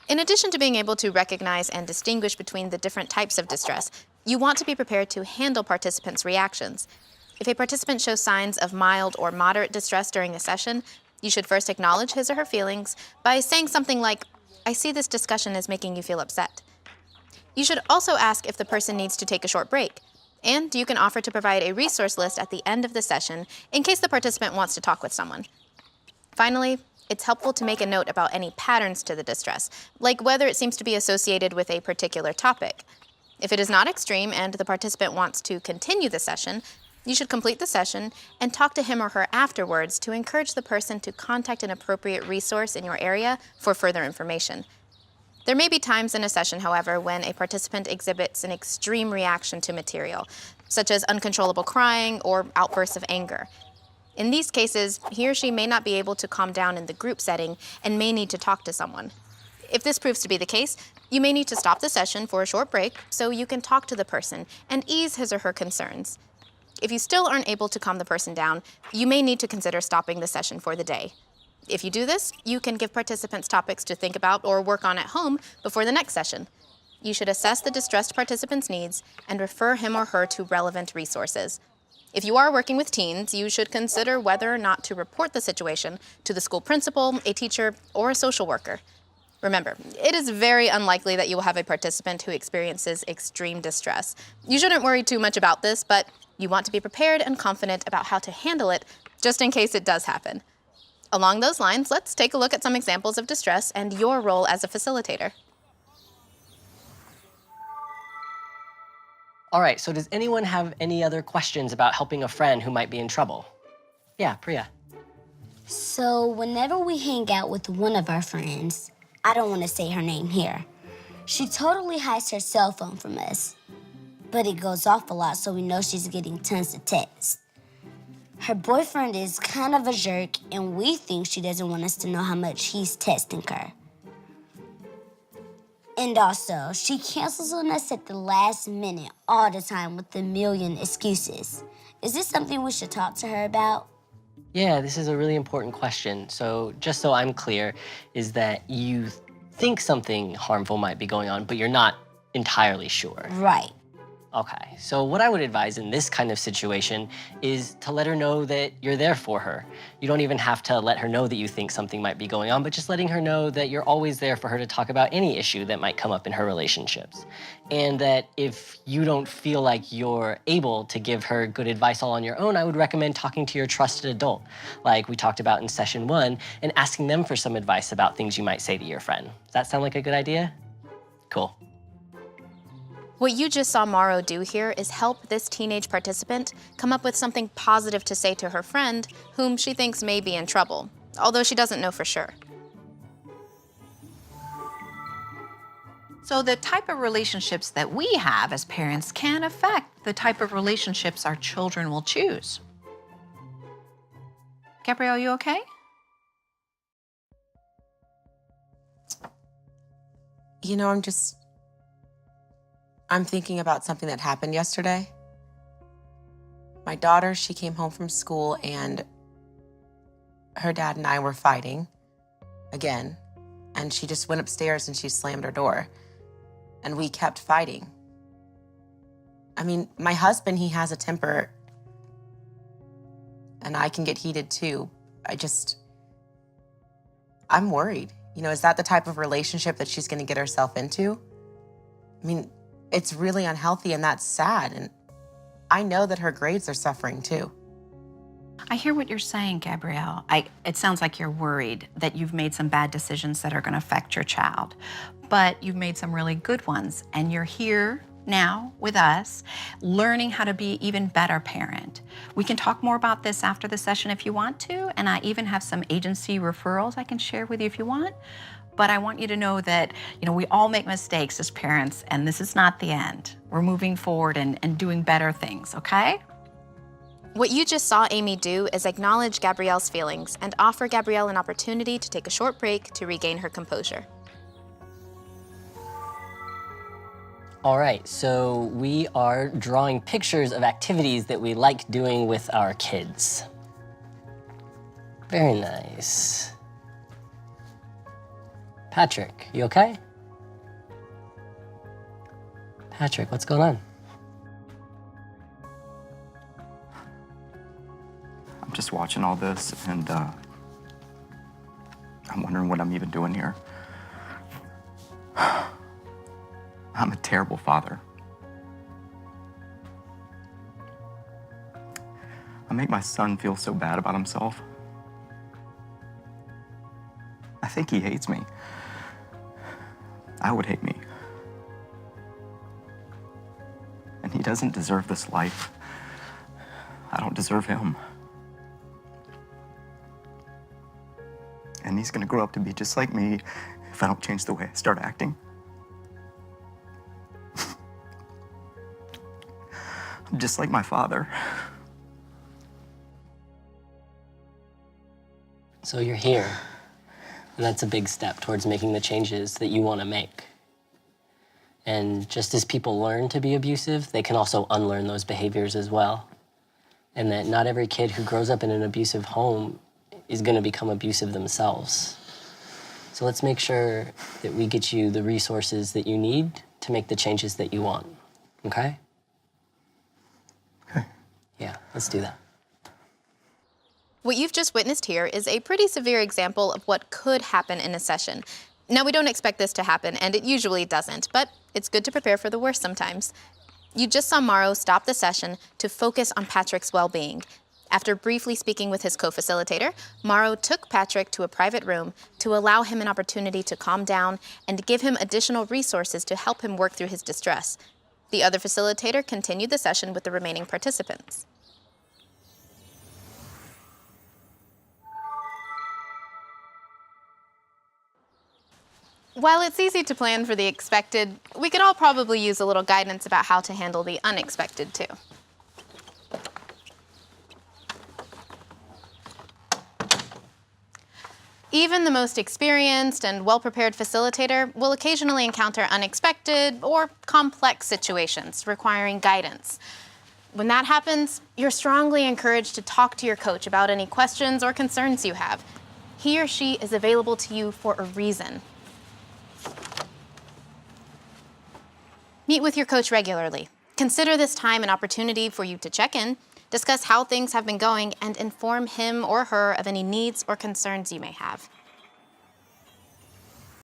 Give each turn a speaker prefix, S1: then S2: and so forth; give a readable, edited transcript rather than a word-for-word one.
S1: In addition to being able to recognize and distinguish between the different types of distress, you want to be prepared to handle participants' reactions. If a participant shows signs of mild or moderate distress during a session, you should first acknowledge his or her feelings by saying something like, "I see this discussion is making you feel upset." You should also ask if the person needs to take a short break, and you can offer to provide a resource list at the end of the session in case the participant wants to talk with someone. Finally, it's helpful to make a note about any patterns to the distress, like whether it seems to be associated with a particular topic. If it is not extreme and the participant wants to continue the session, you should complete the session and talk to him or her afterwards to encourage the person to contact an appropriate resource in your area for further information. There may be times in a session, however, when a participant exhibits an extreme reaction to material, such as uncontrollable crying or outbursts of anger. In these cases, he or she may not be able to calm down in the group setting and may need to talk to someone. If this proves to be the case, you may need to stop the session for a short break so you can talk to the person and ease his or her concerns. If you still aren't able to calm the person down, you may need to consider stopping the session for the day. If you do this, you can give participants topics to think about or work on at home before the next session. You should assess the distressed participant's needs and refer him or her to relevant resources. If you are working with teens, you should consider whether or not to report the situation to the school principal, a teacher, or a social worker. Remember, it is very unlikely that you will have a participant who experiences extreme distress. You shouldn't worry too much about this, but you want to be prepared and confident about how to handle it just in case it does happen. Along those lines, let's take a look at some examples of distress and your role as a facilitator.
S2: All right, so does anyone have any other questions about helping a friend who might be in trouble? Yeah, Priya.
S3: So whenever we hang out with one of our friends, I don't want to say her name here, she totally hides her cell phone from us. But it goes off a lot, so we know she's getting tons of texts. Her boyfriend is kind of a jerk, and we think she doesn't want us to know how much he's texting her. And also, she cancels on us at the last minute all the time with a million excuses. Is this something we should talk to her about?
S2: Yeah, this is a really important question. So just so I'm clear, is that you think something harmful might be going on, but you're not entirely sure.
S3: Right.
S2: Okay, so what I would advise in this kind of situation is to let her know that you're there for her. You don't even have to let her know that you think something might be going on, but just letting her know that you're always there for her to talk about any issue that might come up in her relationships. And that if you don't feel like you're able to give her good advice all on your own, I would recommend talking to your trusted adult, like we talked about in session 1, and asking them for some advice about things you might say to your friend. Does that sound like a good idea? Cool.
S1: What you just saw Mauro do here is help this teenage participant come up with something positive to say to her friend whom she thinks may be in trouble, although she doesn't know for sure.
S4: So the type of relationships that we have as parents can affect the type of relationships our children will choose. Gabrielle, you okay?
S5: You know, I'm thinking about something that happened yesterday. My daughter, she came home from school and her dad and I were fighting again. And she just went upstairs and she slammed her door. And we kept fighting. I mean, my husband, he has a temper. And I can get heated too. I'm worried. You know, is that the type of relationship that she's gonna get herself into? I mean, it's really unhealthy and that's sad. And I know that her grades are suffering too.
S4: I hear what you're saying, Gabrielle. It sounds like you're worried that you've made some bad decisions that are going to affect your child, but you've made some really good ones, and you're here now with us, learning how to be even better parent. We can talk more about this after the session if you want to, and I even have some agency referrals I can share with you if you want. But I want you to know that, you know, we all make mistakes as parents, and this is not the end. We're moving forward and doing better things, okay?
S1: What you just saw Amy do is acknowledge Gabrielle's feelings and offer Gabrielle an opportunity to take a short break to regain her composure.
S2: All right, so we are drawing pictures of activities that we like doing with our kids. Very nice. Patrick, you okay? Patrick, what's going on?
S6: I'm just watching all this, and I'm wondering what I'm even doing here. I'm a terrible father. I make my son feel so bad about himself. I think he hates me. I would hate me. And he doesn't deserve this life. I don't deserve him. And he's gonna grow up to be just like me if I don't change the way I start acting. I'm just like my father.
S2: So you're here, and that's a big step towards making the changes that you want to make. And just as people learn to be abusive, they can also unlearn those behaviors as well. And that not every kid who grows up in an abusive home is going to become abusive themselves. So let's make sure that we get you the resources that you need to make the changes that you want, okay?
S6: Okay.
S2: Yeah, let's do that.
S1: What you've just witnessed here is a pretty severe example of what could happen in a session. Now, we don't expect this to happen, and it usually doesn't, but it's good to prepare for the worst sometimes. You just saw Morrow stop the session to focus on Patrick's well-being. After briefly speaking with his co-facilitator, Morrow took Patrick to a private room to allow him an opportunity to calm down and give him additional resources to help him work through his distress. The other facilitator continued the session with the remaining participants. While it's easy to plan for the expected, we could all probably use a little guidance about how to handle the unexpected too. Even the most experienced and well-prepared facilitator will occasionally encounter unexpected or complex situations requiring guidance. When that happens, you're strongly encouraged to talk to your coach about any questions or concerns you have. He or she is available to you for a reason. Meet with your coach regularly. Consider this time an opportunity for you to check in, discuss how things have been going, and inform him or her of any needs or concerns you may have.